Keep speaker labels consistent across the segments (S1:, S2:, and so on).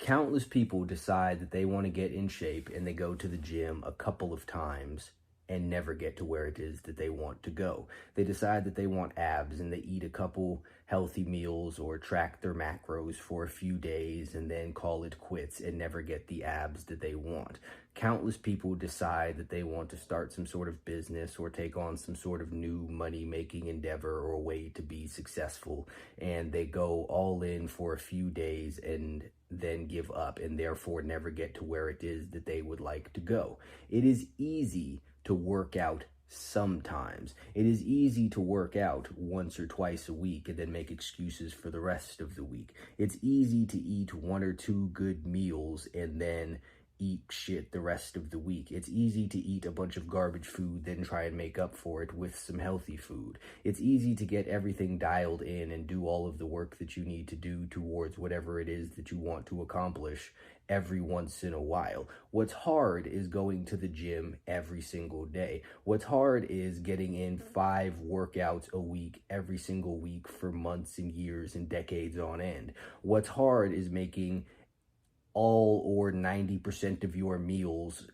S1: Countless people decide that they want to get in shape and they go to the gym a couple of times and never get to where it is that they want to go. They decide that they want abs and they eat a couple healthy meals or track their macros for a few days and then call it quits and never get the abs that they want. Countless people decide that they want to start some sort of business or take on some sort of new money-making endeavor or way to be successful, and they go all in for a few days and then give up and therefore never get to where it is that they would like to go. It is easy to work out sometimes. It is easy to work out once or twice a week and then make excuses for the rest of the week. It's easy to eat one or two good meals and then eat shit the rest of the week. It's easy to eat a bunch of garbage food, then try and make up for it with some healthy food. It's easy to get everything dialed in and do all of the work that you need to do towards whatever it is that you want to accomplish every once in a while. What's hard is going to the gym every single day. What's hard is getting in 5 workouts a week every single week for months and years and decades on end. What's hard is making all or 90% of your meals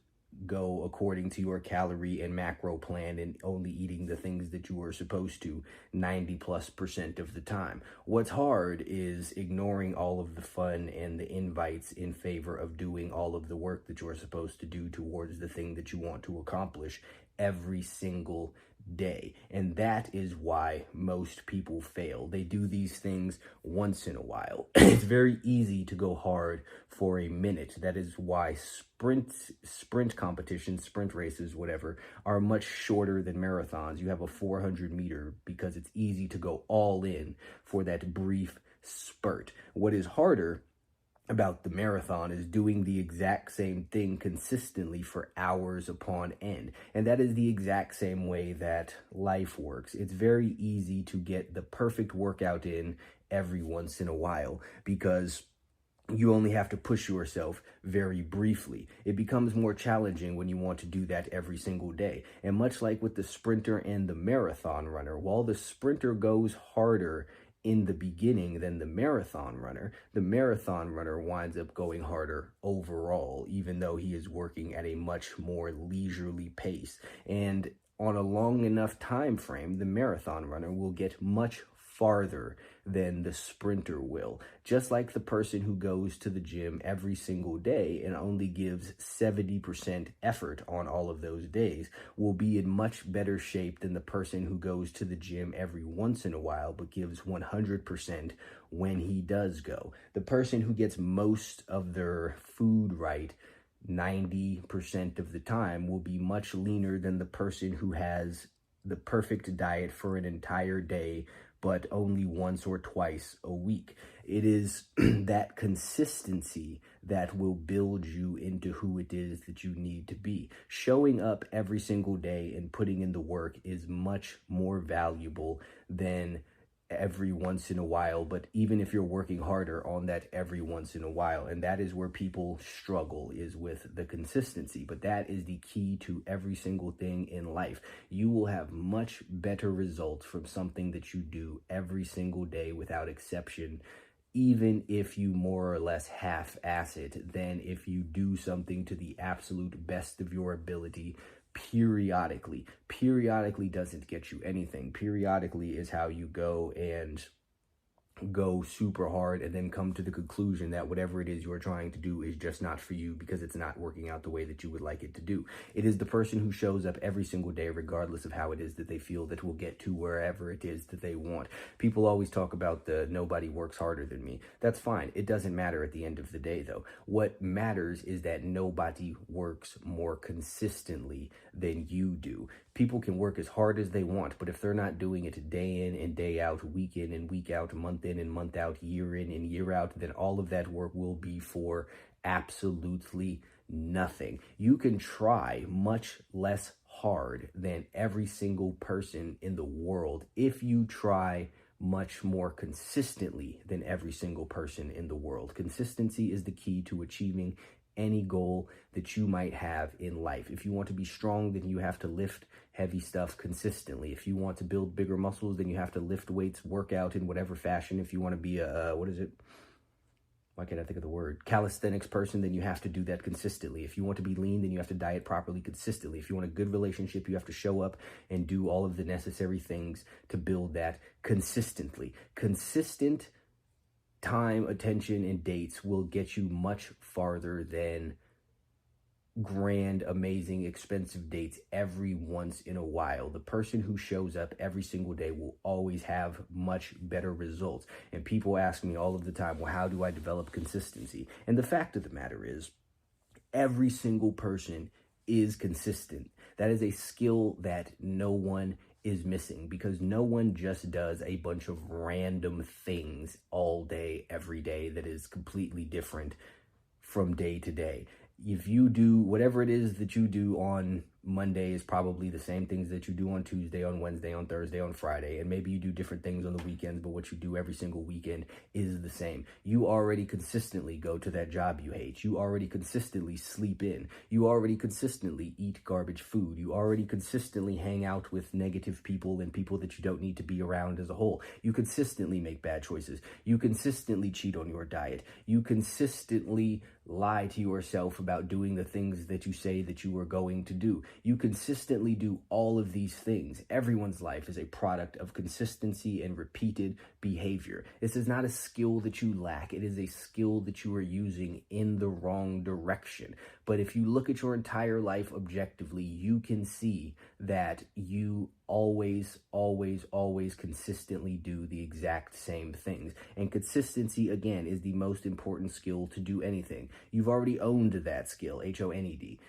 S1: go according to your calorie and macro plan and only eating the things that you are supposed to 90+% of the time. What's hard is ignoring all of the fun and the invites in favor of doing all of the work that you're supposed to do towards the thing that you want to accomplish every single day. And that is why most people fail. They do these things once in a while. It's very easy to go hard for a minute. That is why sprint competitions, sprint races, whatever, are much shorter than marathons. You have a 400 meter because it's easy to go all in for that brief spurt. What is harder about the marathon is doing the exact same thing consistently for hours upon end. And that is the exact same way that life works. It's very easy to get the perfect workout in every once in a while because you only have to push yourself very briefly. It becomes more challenging when you want to do that every single day. And much like with the sprinter and the marathon runner, while the sprinter goes harder in the beginning than the marathon runner winds up going harder overall, even though he is working at a much more leisurely pace. And on a long enough time frame, the marathon runner will get much farther than the sprinter will. Just like the person who goes to the gym every single day and only gives 70% effort on all of those days will be in much better shape than the person who goes to the gym every once in a while but gives 100% when he does go. The person who gets most of their food right 90% of the time will be much leaner than the person who has the perfect diet for an entire day but only once or twice a week. It is that consistency that will build you into who it is that you need to be. Showing up every single day and putting in the work is much more valuable than every once in a while, but even if you're working harder on that every once in a while. And that is where people struggle, is with the consistency. But that is the key to every single thing in life. You will have much better results from something that you do every single day without exception, even if you more or less half-ass it, than if you do something to the absolute best of your ability periodically. Periodically doesn't get you anything. Periodically is how you go and go super hard and then come to the conclusion that whatever it is you're trying to do is just not for you because it's not working out the way that you would like it to do. It is the person who shows up every single day, regardless of how it is that they feel, that will get to wherever it is that they want. People always talk about the nobody works harder than me. That's fine. It doesn't matter at the end of the day, though. What matters is that nobody works more consistently than you do. People can work as hard as they want, but if they're not doing it day in and day out, week in and week out, month in and month out, year in and year out, then all of that work will be for absolutely nothing. You can try much less hard than every single person in the world if you try much more consistently than every single person in the world. Consistency is the key to achieving any goal that you might have in life. If you want to be strong, then you have to lift heavy stuff consistently. If you want to build bigger muscles, then you have to lift weights, work out in whatever fashion. If you want to be a, why can't I think of the word, calisthenics person, then you have to do that consistently. If you want to be lean, then you have to diet properly consistently. If you want a good relationship, you have to show up and do all of the necessary things to build that consistently. Consistent time, attention, and dates will get you much farther than grand, amazing, expensive dates every once in a while. The person who shows up every single day will always have much better results. And people ask me all of the time, well, how do I develop consistency? And the fact of the matter is, every single person is consistent. That is a skill that no one is missing, because no one just does a bunch of random things all day, every day, that is completely different from day to day. If you do whatever it is that you do on Monday is probably the same things that you do on Tuesday, on Wednesday, on Thursday, on Friday, and maybe you do different things on the weekends, but what you do every single weekend is the same. You already consistently go to that job you hate. You already consistently sleep in. You already consistently eat garbage food. You already consistently hang out with negative people and people that you don't need to be around as a whole. You consistently make bad choices. You consistently cheat on your diet. You consistently lie to yourself about doing the things that you say that you are going to do. You consistently do all of these things. Everyone's life is a product of consistency and repeated behavior. This is not a skill that you lack. It is a skill that you are using in the wrong direction. But if you look at your entire life objectively, you can see that you always consistently do the exact same things. And consistency, again, is the most important skill to do anything. You've already owned that skill, H-O-N-E-D.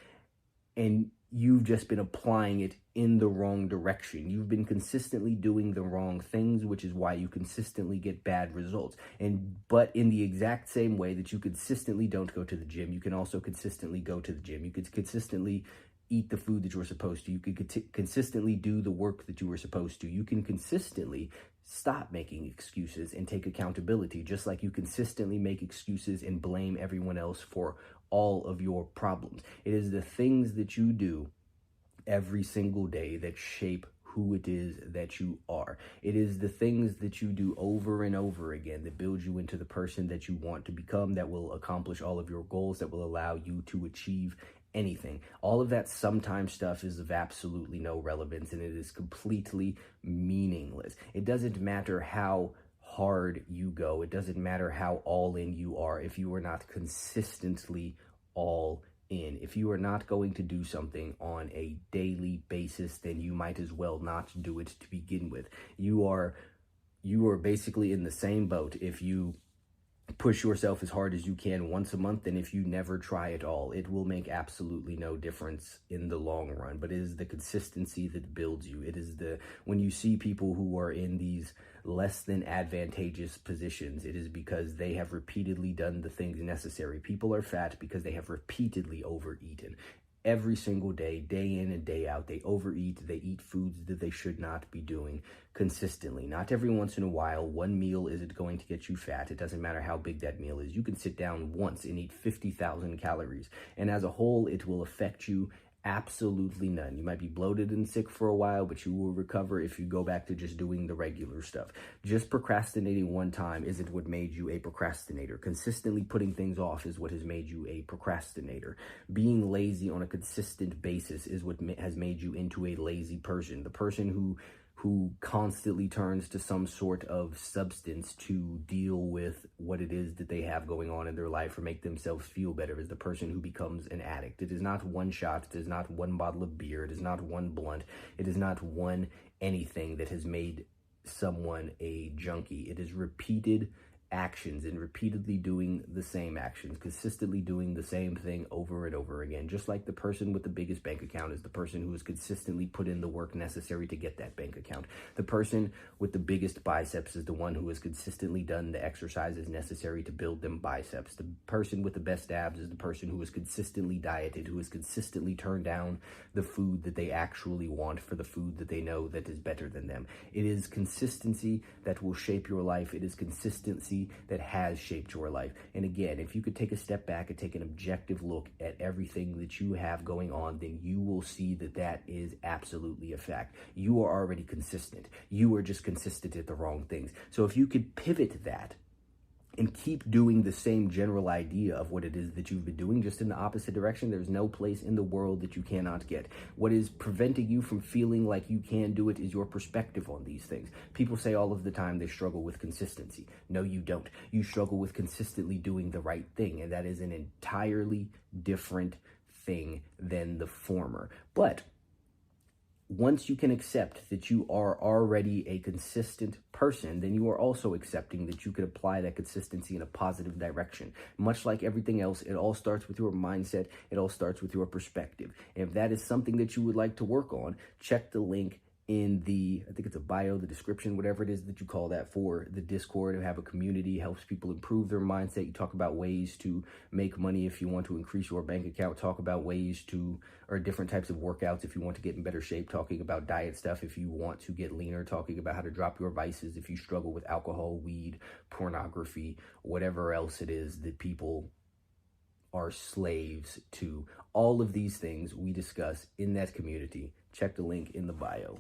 S1: And you've just been applying it in the wrong direction. You've been consistently doing the wrong things, which is why you consistently get bad results. But in the exact same way that you consistently don't go to the gym, you can also consistently go to the gym. You could consistently eat the food that you were supposed to. You could consistently do the work that you were supposed to. You can consistently stop making excuses and take accountability, just like you consistently make excuses and blame everyone else for all of your problems. It is the things that you do every single day that shape who it is that you are. It is the things that you do over and over again that build you into the person that you want to become, that will accomplish all of your goals, that will allow you to achieve anything. All of that sometimes stuff is of absolutely no relevance, and it is completely meaningless. It doesn't matter how hard you go. It doesn't matter how all in you are if you are not consistently all in. If you are not going to do something on a daily basis, then you might as well not do it to begin with. You are basically in the same boat if you push yourself as hard as you can once a month, and if you never try at all, it will make absolutely no difference in the long run. But it is the consistency that builds you. It is when you see people who are in these less than advantageous positions, it is because they have repeatedly done the things necessary. People are fat because they have repeatedly overeaten. Every single day, day in and day out, they overeat, they eat foods that they should not be doing consistently. Not every once in a while. One meal isn't going to get you fat. It doesn't matter how big that meal is. You can sit down once and eat 50,000 calories, and as a whole, it will affect you absolutely none. You might be bloated and sick for a while, but you will recover if you go back to just doing the regular stuff. Just procrastinating one time isn't what made you a procrastinator. Consistently putting things off is what has made you a procrastinator. Being lazy on a consistent basis is what has made you into a lazy person. The person who constantly turns to some sort of substance to deal with what it is that they have going on in their life or make themselves feel better is the person who becomes an addict. It is not one shot. It is not one bottle of beer. It is not one blunt. It is not one anything that has made someone a junkie. It is repeated actions and repeatedly doing the same actions, consistently doing the same thing over and over again. Just like the person with the biggest bank account is the person who has consistently put in the work necessary to get that bank account. The person with the biggest biceps is the one who has consistently done the exercises necessary to build them biceps. The person with the best abs is the person who has consistently dieted, who has consistently turned down the food that they actually want for the food that they know that is better than them. It is consistency that will shape your life. It is consistency that has shaped your life. And again, if you could take a step back and take an objective look at everything that you have going on, then you will see that that is absolutely a fact. You are already consistent. You are just consistent at the wrong things. So if you could pivot that and keep doing the same general idea of what it is that you've been doing, just in the opposite direction. There's no place in the world that you cannot get. What is preventing you from feeling like you can do it is your perspective on these things. People say all of the time they struggle with consistency. No, you don't. You struggle with consistently doing the right thing, and that is an entirely different thing than the former. But once you can accept that you are already a consistent person, then you are also accepting that you could apply that consistency in a positive direction. Much like everything else, it all starts with your mindset. It all starts with your perspective. And if that is something that you would like to work on, check the link in the, I think it's a bio, the description, whatever it is that you call that, for the Discord. To have a community, helps people improve their mindset. You talk about ways to make money if you want to increase your bank account, talk about ways to, or different types of workouts if you want to get in better shape, talking about diet stuff if you want to get leaner, talking about how to drop your vices if you struggle with alcohol, weed, pornography, whatever else it is that people are slaves to. All of these things we discuss in that community. Check the link in the bio.